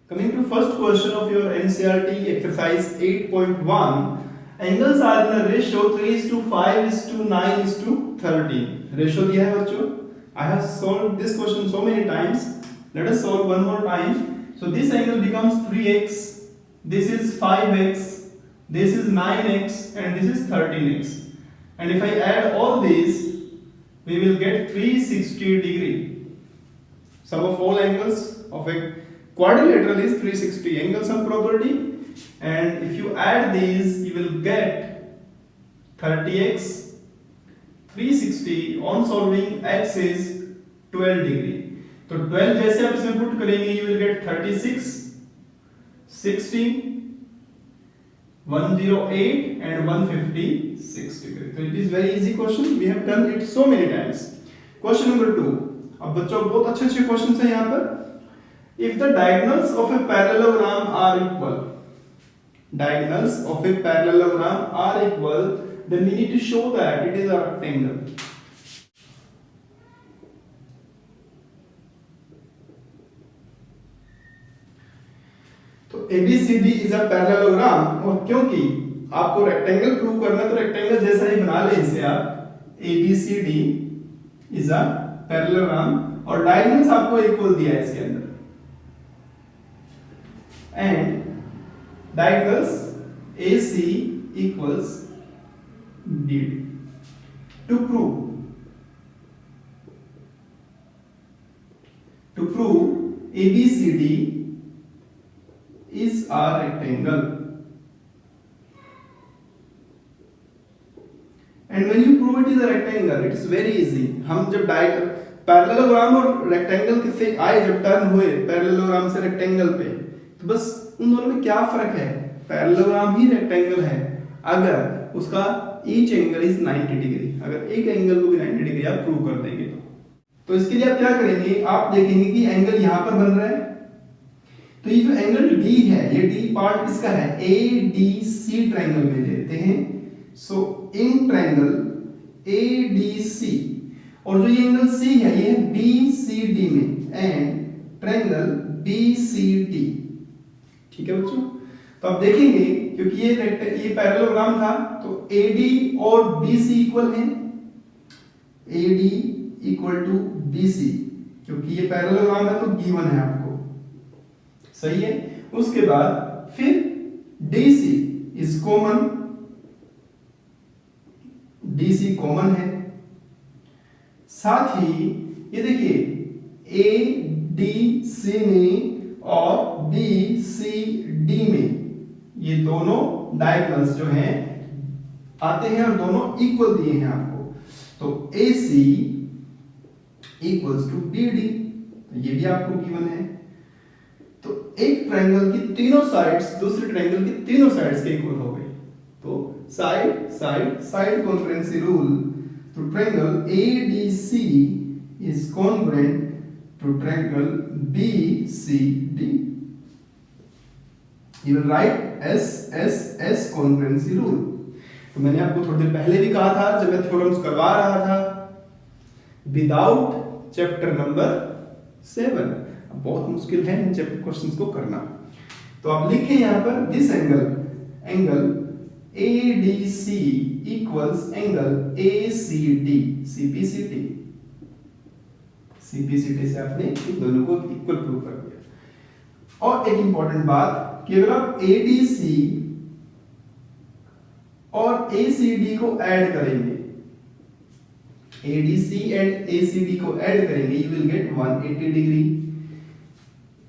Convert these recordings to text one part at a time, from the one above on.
Coming to first question of your NCERT exercise 8.1, angles are in a ratio 3:5:9:13. Ratio दिया है बच्चों. I have solved this question so many times. Let us solve one more time. So this angle becomes 3x. This is 5x. This is 9x, and this is 13x. And if I add all these, we will get 360 degree. Sum of all angles of a quadrilateral is 360. Angle sum property, and if you add these you will get 30x. 360 on solving x is 12 degree. तो 12 जैसे आप इसमें put करेंगे you will get 36, 60, 108 and 156 degree. So it is very easy question. We have done it so many times. Question number 2. अब बच्चों बहुत अच्छे questions हैं यहाँ पर. If the diagonals of a parallelogram are equal, diagonals of a parallelogram are equal, then we need to show that it is a rectangle. तो ABCD is a parallelogram, और क्योंकि आपको रेक्टेंगल प्रूव करना है तो रेक्टेंगल जैसा ही बना ले इसे आप. ABCD is a parallelogram और डायगोनल्स आपको इक्वल दिया है इसके अंदर. And diagonals AC equals BD. To prove ABCD is a rectangle. And when you prove it is a rectangle, it is very easy. हम जब पैरेललोग्राम और रेक्टेंगल किससे आए, जब टर्न हुए पैरेललोग्राम से रेक्टेंगल पे, तो बस उन दोनों में क्या फर्क है. पैरेललोग्राम ही रेक्टेंगल है अगर उसका ईच एंगल इज 90 डिग्री. अगर एक एंगल को भी 90 डिग्री आप प्रूव कर देंगे तो इसके लिए आप क्या करेंगे, आप देखेंगे कि एंगल यहां पर बन रहा है. तो ये जो एंगल D है, ये D पार्ट इसका है. ADC ट्रायंगल में देते हैं. सो इन ट्रायंगल ADC, और जो ये एंगल C है ये है BCD में, एंड ट्रायंगल BCD. ठीक है बच्चों. तो आप देखेंगे क्योंकि ये पैरेललोग्राम था तो AD और BC इक्वल हैं. AD इक्वल टू BC, क्योंकि ये पैरेललोग्राम है तो गिवन है आपको. सही है. उसके बाद फिर DC is common, DC common है. साथ ही ये देखिए ADC में और BCD में ये दोनों डायगोनल्स जो हैं आते हैं और दोनों इक्वल दिए हैं आपको. तो AC इक्वल्स टू BD, ये भी आपको गिवन है. तो एक ट्रायंगल की तीनों साइड्स दूसरे ट्रायंगल की तीनों साइड्स के इक्वल हो गई. तो साइड कॉन्ग्रुएंसी रूल. तो triangle ADC is congruent to triangle BCD. You will write SSS congruency rule. तो मैंने आपको थोड़ी देर पहले भी कहा था जब मैं थ्योरम्स करवा रहा था, विदाउट चैप्टर नंबर 7. बहुत मुश्किल है इन चैप्टर क्वेश्चंस को करना. तो आप लिखें यहां पर this angle ADC equals angle ACD. CPCT से आपने इन दोनों को इक्वल प्रूव कर दिया. और एक इंपॉर्टेंट बात कि अगर आप ADC और ACD को ऐड करेंगे, ADC एंड ACD को ऐड करेंगे, you will get 180 degree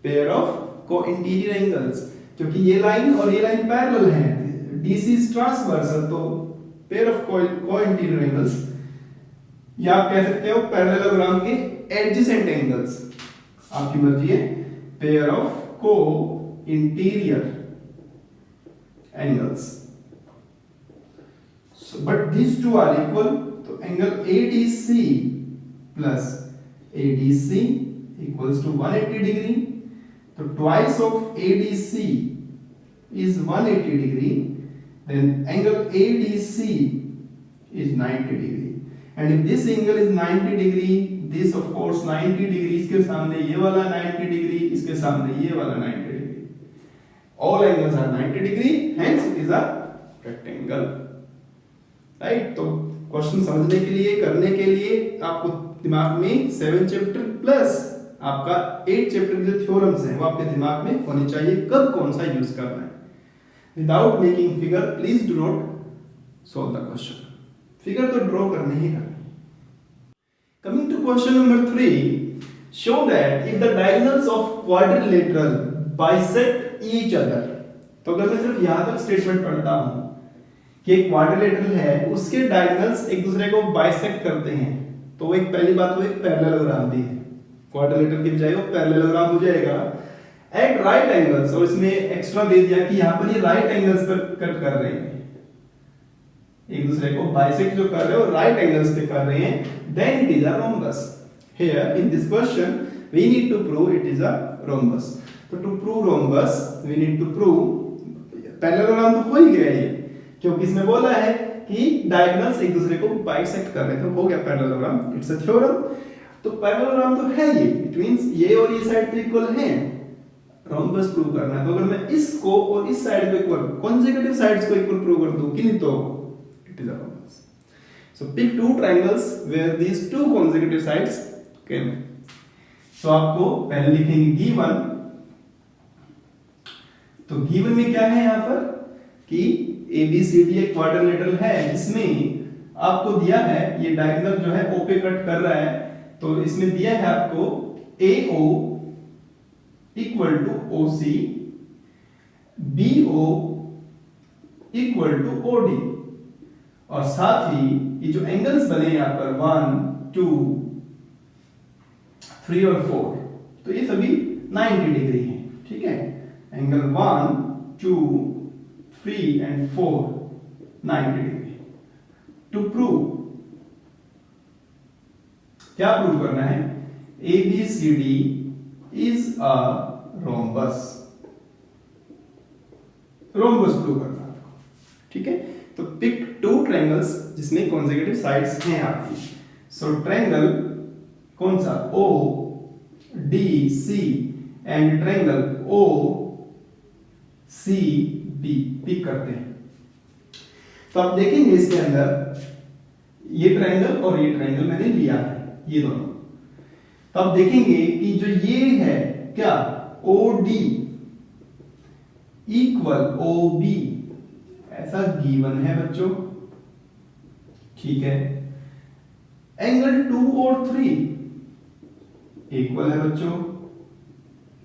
pair of co-interior angles. क्योंकि ये लाइन और ये लाइन पैरेलल हैं, DC इज ट्रांसवर्सल, तो पेयर ऑफ को-इंटीरियर एंगल्स, या आप कह सकते हो पैरेललोग्राम के एडजेसेंट एंगल्स. आपकी मर्जी है. Pair of co-interior angles. So, but these two are equal. So angle ADC plus ADC equals to 180 degree. So twice of ADC is 180 degree. Then angle ADC is 90 degree. And if this angle is 90 degree, this of course 90 degree, इसके सामने ये वाला 90 degree, इसके सामने ये वाला 90 degree. All angles are 90 degree, hence it is a rectangle. Right, तो question समझने के लिए, करने के लिए आपको दिमाग में 7 चैप्टर प्लस आपका 8 चैप्टर के जो थ्योरम्स हैं वो आपके दिमाग में होने चाहिए, कब कौन सा यूज करना है। Without making figure please do not solve the question. Figure तो ड्रॉ करने ही करनी। Coming to question number 3, show that if the diagonals of quadrilateral bisect each other। तो अगर मैं सिर्फ यहां तक स्टेटमेंट पढ़ता हूं कि एक क्वाड्रिलेटरल है, उसके डायगोनल्स एक दूसरे को बाइसेक्ट करते हैं, तो वो एक पहली बात, वो एक पैरेललोग्राम भी है। क्वाड्रिलेटरल की बजाय वो पैरेललोग्राम हो जाएगा एट राइट एंगल्स, और इसमें एक्स्ट्रा दे दिया कि यहां पर ये राइट एंगल्स पर कट कर रहे हैं, एक दूसरे को बाइसेक्ट जो कर रहे हो राइट एंगल्स पे कर रहे हैं, then it is a rhombus. Here in this question we need to prove it is a rhombus. तो to prove rhombus we need to prove, parallelogram तो हो ही गया ये, क्योंकि इसमें बोला है कि डायगोनल्स एक दूसरे को बाइसेक्ट कर रहे हैं, तो हो गया पैरेललोग्राम, इट्स अ थ्योरम। तो पैरेललोग्राम तो है ये, इट मींस ये और ये साइड तो इक्वल हैं, रोम्बस प्रूव करना है। तो अगर मैं इसको और इस साइड को इक्वल, कॉन्सेक्यूटिव साइड्स को इक्वल प्रूव कर दूं कि नहीं, तो it is a rhombus. So pick two triangles where these two consecutive sides can. So आपको पहले लिखेंगे given। तो given में क्या है यहाँ पर कि ABCD एक क्वाड्रिलेटरल है जिसमें आपको दिया है ये डायगोनल जो है O पे कट कर रहा है, तो इसमें दिया है आपको AO equal to OC, BO equal to OD, और साथ ही ये जो एंगल्स बने यहाँ पर 1, 2, 3 और 4, तो ये सभी 90 डिग्री हैं। ठीक है, angle 1, 2, 3 and 4 90 degree. To prove, क्या प्रूव करना है, ABCD is a rhombus, rhombus prove करना है। ठीक है, तो पिक टू ट्रायंगल्स जिसमें कॉन्सेक्यूटिव साइड्स हैं आपकी। सो ट्रायंगल कौन सा, O D C and triangle O C B pick करते हैं। तो आप देखेंगे इसके अंदर ये ट्रायंगल और ये ट्रायंगल मैंने लिया है, ये दोनों। तो आप देखेंगे कि जो ये है क्या, OD इक्वल OB, ऐसा गिवन है बच्चों। ठीक है, एंगल 2 और 3 इक्वल है बच्चों,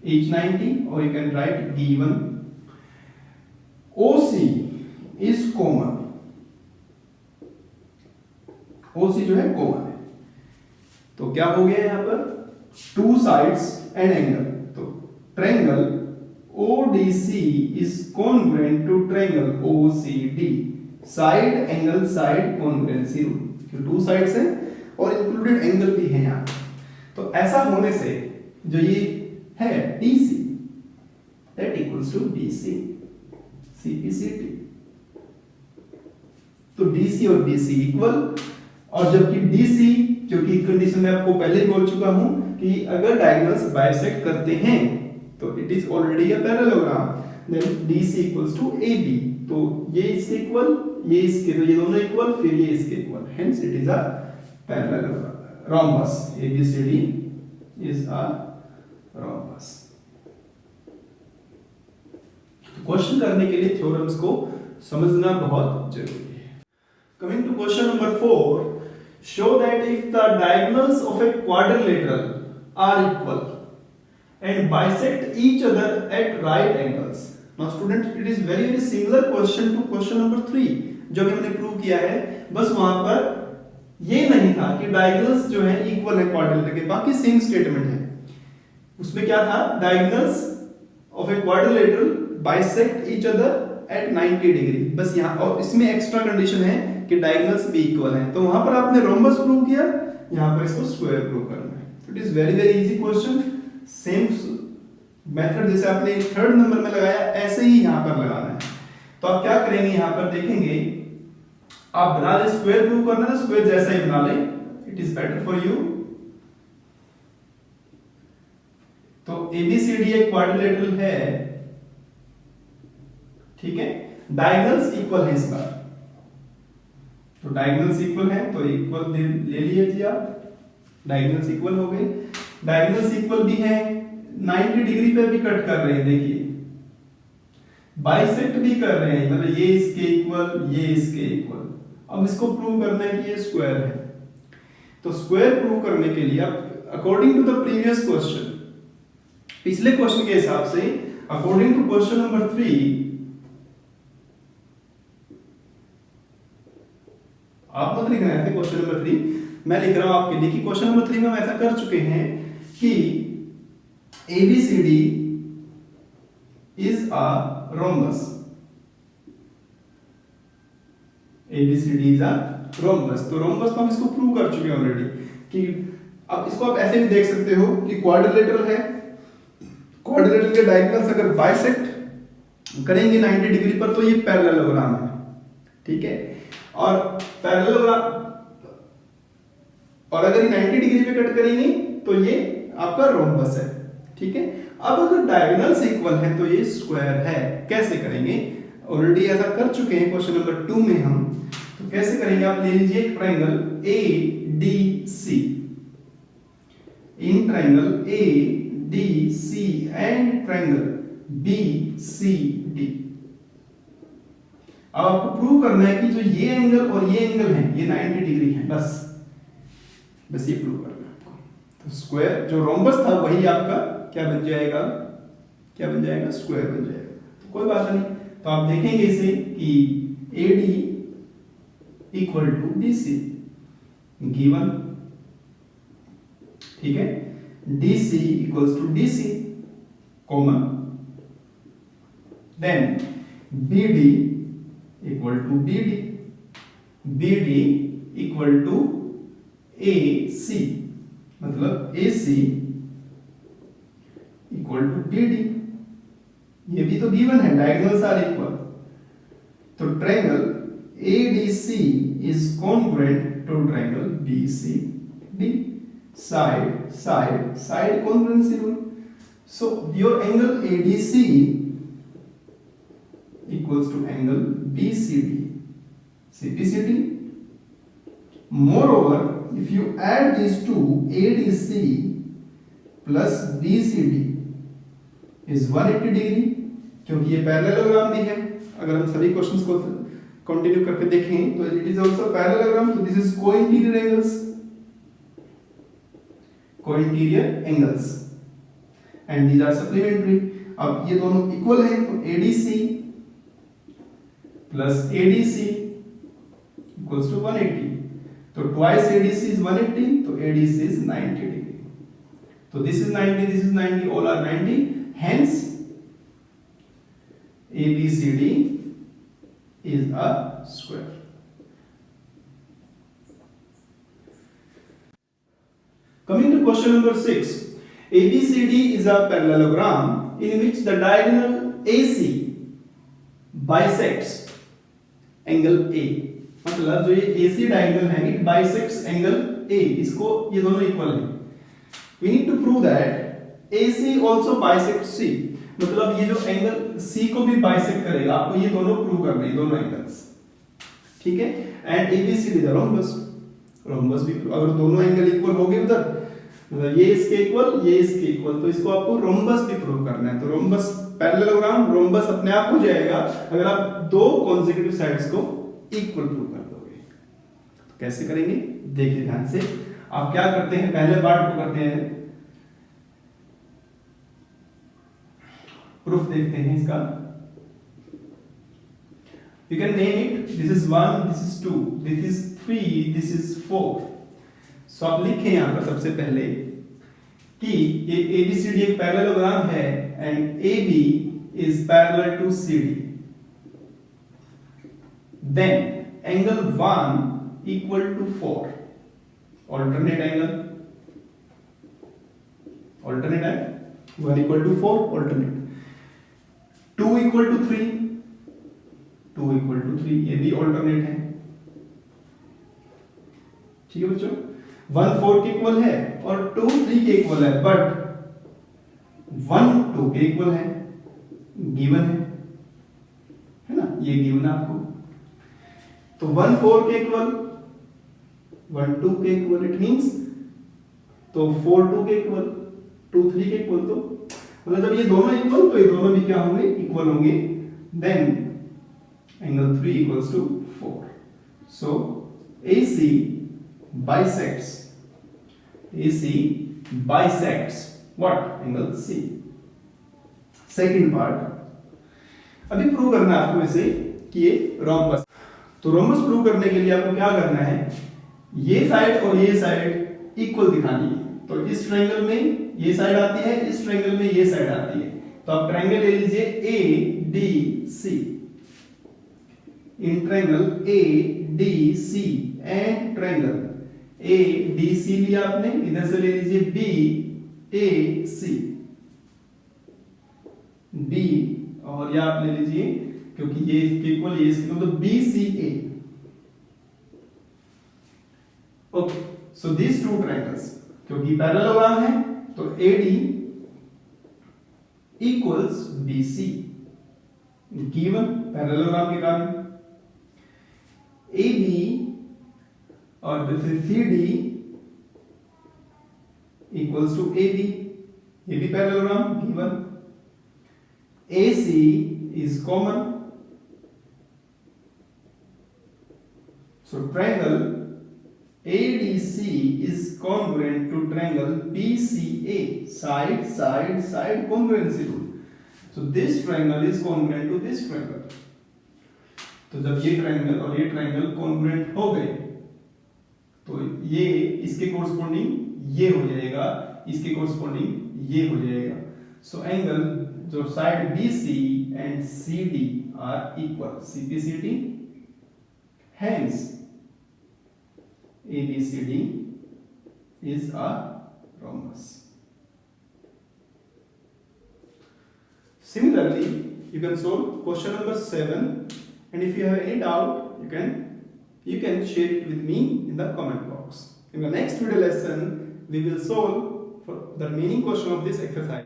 each 90, और you can write given OC is common, OC जो है कॉमन है। तो क्या हो गया यहां पर, टू साइड्स एंड एंगल, तो triangle ODC is congruent to triangle OCD, side angle side congruency rule, क्योंकि टू साइड्स हैं और इंक्लूडेड एंगल भी है यहाँ। तो ऐसा होने से जो ये है DC that equals to BC CPCT, तो DC और BC इक्वल, और जबकि DC, क्योंकि कंडीशन में आपको पहले ही बोल चुका हूं कि अगर डायगोनल्स बाइसेक्ट करते हैं तो it is already a parallelogram, then DC equals to AB, तो ये इसके इक्वल, ये इसके, तो ये दोनों इक्वल, फिर ये इसके equal, hence it is a parallelogram, rhombus. ABCD is a rhombus. Question करने के लिए थ्योरम्स को समझना बहुत जरूरी है। Coming to question number 4, show that if the diagonals of a quadrilateral are equal and bisect each other at right angles. Now student, it is very similar question to question number 3 जो कि हमने prove किया है, बस वहां पर ये नहीं था कि डायगोनल्स जो है इक्वल है क्वाड्रिलेटरल के, बाकी सेम स्टेटमेंट है। उसमें क्या था, diagonals of a quadrilateral bisect each other at 90 degree, बस यहाँ, और इसमें एक्स्ट्रा कंडीशन है कि डायगोनल्स भी इक्वल हैं। तो वहां पर आपने रोम्बस प्रूव किया, यहाँ पर इसको स्क्वायर प्रूव करना है। It is very very easy question, same method जैसे आपने थर्ड नंबर में लगाया ऐसे ही यहां पर लगाना है। तो आप क्या करेंगे, यहां पर देखेंगे, आप बना ले, स्क्वायर प्रूव करना है, स्क्वायर जैसा ही बना ले, it is better for you. तो ABCD एक क्वाड्रिलेटरल है ठीक है, डायगोनल्स इक्वल है इस बार, तो डायगोनल्स इक्वल है तो इक्वल ले लीजिए आप, डायगोनल्स इक्वल हो गए। डायगोनल्स इक्वल भी है, 90 डिग्री पे भी कट कर रहे हैं, देखिए बाइसेक्ट भी कर रहे हैं, मतलब ये इसके इक्वल, ये इसके इक्वल। अब इसको प्रूव करना है कि ये स्क्वायर है, तो स्क्वायर प्रूव करने के लिए अब according to the previous question, पिछले क्वेश्चन के हिसाब से, अकॉर्डिंग टू क्वेश्चन नंबर 3, आप मत लिखना है क्वेश्चन नंबर 3, मैं लिख रहा हूं आपके लिए कि क्वेश्चन नंबर 3 में हम ऐसा कर चुके हैं कि ABCD is a rhombus, ABCD is a rhombus, तो rhombus तो हम इसको प्रूव कर चुके हैं ऑलरेडी कि, अब इसको आप ऐसे भी देख सकते हो कि क्वाड्रिलेटरल है, क्वाड्रिलेटरल के डायगोनल्स अगर बाइसेक्ट करेंगे 90 डिग्री पर तो ये पैरेललोग्राम है, ठीक है, और पैरेललोग्राम, और अगर ये 90 डिग्री पे कट करेंगे तो ये आपका रोम्बस है, ठीक है। अब अगर डायगोनल्स इक्वल है तो ये स्क्वायर है, कैसे करेंगे, ऑलरेडी ऐसा कर चुके हैं क्वेश्चन नंबर 2 में हम, तो कैसे करेंगे, आप ले लीजिए triangle ADC, in triangle ADC and triangle BCD, अब आपको प्रूव करना है कि जो ये एंगल और ये एंगल है ये 90 डिग्री है, बस ये प्रूव करना है आपको। तो स्क्वायर जो रोम्बस था वही आपका क्या बन जाएगा, स्क्वायर बन जाएगा, तो कोई बात नहीं। तो आप देखेंगे इसे कि AD equal to BC given, ठीक है, DC equals to DC common, then BD equal to BD equal to AC, मतलब AC इक्वल टू BD, ये भी तो गिवन है, डायगोनल्स आर इक्वल, तो triangle ADC is congruent to triangle BCD, side congruency rule, so your angle ADC equals to angle CPCD. Moreover, if you add these two, ADC plus BCD is 180 degree, क्योंकि ये parallelogram भी है, अगर हम सभी questions को continue करके देखें तो इट इज आल्सो पैरेललोग्राम, तो this is co-interior angles and these are supplementary. अब ये दोनों इक्वल हैं तो ADC plus ADC equals to 180, तो twice ADC is 180, तो ADC is 90 degree, तो this is 90, this is 90, all are 90, hence ABCD is a square. Coming to question number 6, ABCD is a parallelogram in which the diagonal AC bisects angle A, मतलब जो ये AC diagonal है it bisects angle A, इसको ये दोनों equal है, we need to prove that AC also bisects C, मतलब ये जो एंगल C को भी बाइसेक्ट करेगा, आपको ये दोनों प्रूव करने हैं, दोनों एंगल्स, ठीक है, एंड ABCD द रोम्बस भी, अगर दोनों एंगल इक्वल हो गए उधर, मतलब ये इसके इक्वल, ये इसके इक्वल, तो इसको आपको रोम्बस भी प्रूव करना है, तो रोम्बस पैरेललोग्राम रोम्बस अपने आप हो जाएगा अगर आप दो कॉन्सेक्यूटिव साइड्स को इक्वल प्रूव कर दोगे। तो कैसे करेंगे, देखिए ध्यान से, आप क्या करते हैं, पहले पार्ट को करते हैं, प्रूफ देखते हैं इसका, you can name it, this is 1, this is 2, this is 3, this is 4, so आप लिखें यहां पर सबसे पहले कि ये ABCD एक पैरेललोग्राम है and AB is parallel to CD, then angle 1 equal to 4, alternate angle, alternate angle, 1 equal to 4, alternate, 2 equal to 3, 2 equal to 3, ये भी alternate है, ठीक है बच्चों, 1 4 के इक्वल है और 2 3 के इक्वल है, बट 1 2 के इक्वल है, गिवन है, ये गिवन आपको। तो 1 4 के इक्वल, 1 2 के इक्वल, इट मींस तो 4 2 के इक्वल, 2 3 के इक्वल। तो मतलब जब ये दोनों इक्वल तो ये दोनों भी क्या होंगे, इक्वल होंगे। Then angle 3 equals to 4। So AC bisects, AC bisects what? Angle C। Second part, अभी प्रूव करना है आपको इसे कि ये रोम्बस। तो रोम्बस प्रूव करने के लिए आपको क्या करना है, ये साइड और ये साइड इक्वल दिखानी है। तो इस ट्रायंगल में ये साइड आती है, इस ट्रायंगल में ये साइड आती है। तो आप ट्रायंगल ले लीजिए ADC। In triangle ADC and triangle ADC लिया आपने, इधर से ले लीजिए BAC, B और ये आप ले लीजिए क्योंकि ये इसके इक्वल, ये इसके इक्वल, तो BCA। Okay, so this two triangles क्योंकि पैरेललोग्राम है तो AD equals BC given parallelogram के कारण। AB और this is CD equals to AB, ये भी parallelogram given. AC is common, so triangle ADC is congruent to triangle BCA, side side side congruency rule। so this triangle is congruent to this triangle। तो जब ये triangle और ये triangle congruent हो गए तो ये इसके कोरस्पोंडिंग ये हो जाएगा, इसके कोरस्पोंडिंग ये हो जाएगा। सो एंगल जो side BC and CD are equal, CPCD, hence ABCD is a rhombus। Similarly, you can solve question number 7, and if you have any doubt, you can share it with me in the comment box. In the next video lesson, we will solve for the remaining question of this exercise.